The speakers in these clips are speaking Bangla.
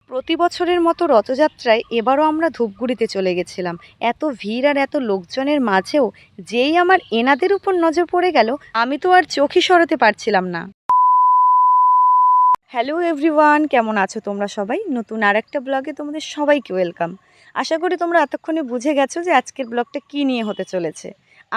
প্রতি বছরের মতো রথযাত্রায় এবারও আমরা ধূপগুড়িতে চলে গেছিলাম। এত ভিড় আর এত লোকজনের মাঝেও যেই আমার এনাদের উপর নজর পড়ে গেল, আমি তো আর চোখই সরাতে পারছিলাম না। হ্যালো এভরিওয়ান, কেমন আছো তোমরা সবাই? নতুন আর একটা ব্লগে তোমাদের সবাইকে ওয়েলকাম। আশা করি তোমরা এতক্ষণে বুঝে গেছো যে আজকের ব্লগটা কী নিয়ে হতে চলেছে।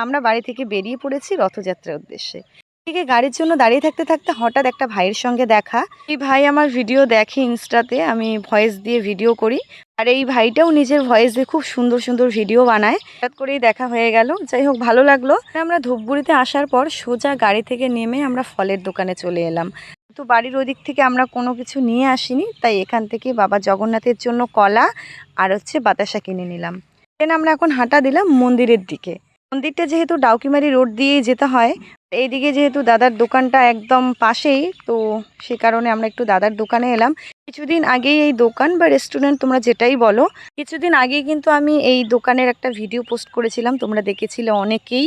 আমরা বাড়ি থেকে বেরিয়ে পড়েছি রথযাত্রার উদ্দেশ্যে। এদিকে গাড়ির জন্য দাঁড়িয়ে থাকতে থাকতে হঠাৎ একটা ভাইয়ের সঙ্গে দেখা। এই ভাই আমার ভিডিও দেখে ইনস্টাতে, আমি ভয়েস দিয়ে ভিডিও করি, আর এই ভাইটাও নিজের ভয়েস দিয়ে খুব সুন্দর সুন্দর ভিডিও বানায়। হঠাৎ করেই দেখা হয়ে গেল, যাই হোক ভালো লাগলো। আমরা ধূপগুড়িতে আসার পর সোজা গাড়ি থেকে নেমে আমরা ফলের দোকানে চলে এলাম। তো বাড়ির ওদিক থেকে আমরা কোনো কিছু নিয়ে আসিনি, তাই এখান থেকে বাবা জগন্নাথের জন্য কলা আর বাতাসা কিনে নিলাম। দেন আমরা এখন হাঁটা দিলাম মন্দিরের দিকে। মন্দিরটা যেহেতু ডাউকিমারি রোড দিয়েই যেতে হয়, এইদিকে যেহেতু দাদার দোকানটা একদম পাশেই, তো সে কারণে আমরা একটু দাদার দোকানে এলাম। কিছুদিন আগেই এই দোকান বা রেস্টুরেন্ট তোমরা যেটাই বলো, কিছুদিন আগেই কিন্তু আমি এই দোকানের একটা ভিডিও পোস্ট করেছিলাম, তোমরা দেখেছিলে অনেকেই।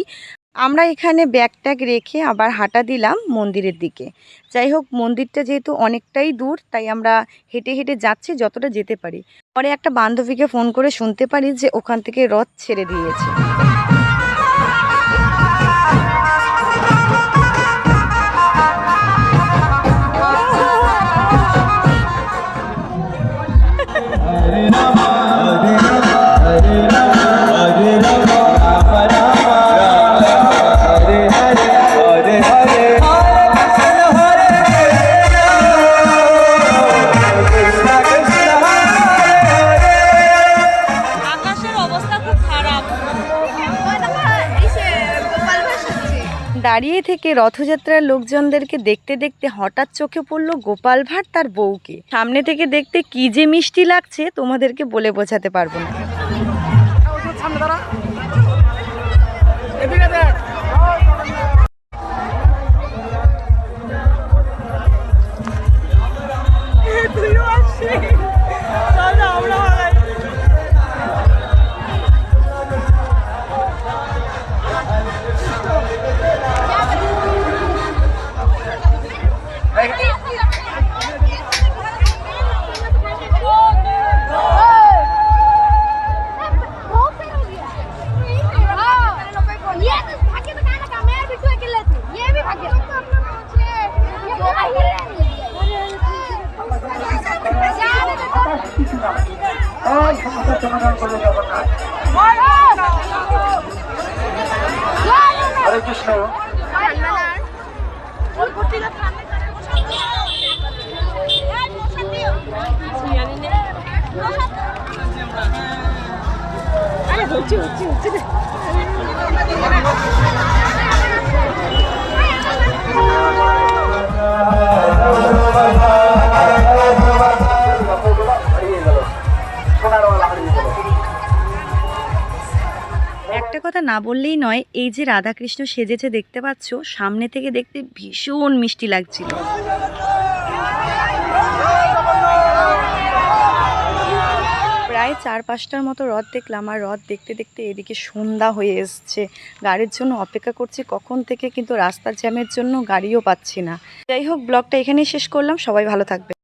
আমরা এখানে ব্যাগ ট্যাগ রেখে আবার হাঁটা দিলাম মন্দিরের দিকে। যাই হোক, মন্দিরটা যেহেতু অনেকটাই দূর, তাই আমরা হেঁটে হেঁটে যাচ্ছি যতটা যেতে পারি। পরে একটা বান্ধবীকে ফোন করে শুনতে পারি যে ওখান থেকে রথ ছেড়ে দিয়েছে। দাঁড়িয়ে থেকে রথযাত্রার লোকজনদেরকে দেখতে দেখতে হঠাৎ চোখে পড়লো গোপাল ভাঁড় তার বউকে। সামনে থেকে দেখতে কি যে মিষ্টি লাগছে তোমাদেরকে বলে বোঝাতে পারবো না। হরে কৃষ্ণ। একটা কথা না বললেই নয়, এই যে রাধাকৃষ্ণ সেজেছে দেখতে পাচ্ছ, সামনে থেকে দেখতে ভীষণ মিষ্টি লাগছিল। প্রায় 4-5টার মতো রথ দেখলাম, আর রথ দেখতে দেখতে এদিকে সন্ধ্যা হয়ে এসছে। গাড়ির জন্য অপেক্ষা করছি কখন থেকে, কিন্তু রাস্তার জ্যামের জন্য গাড়িও পাচ্ছি না। যাই হোক, ব্লগটা এখানেই শেষ করলাম। সবাই ভালো থাকবে।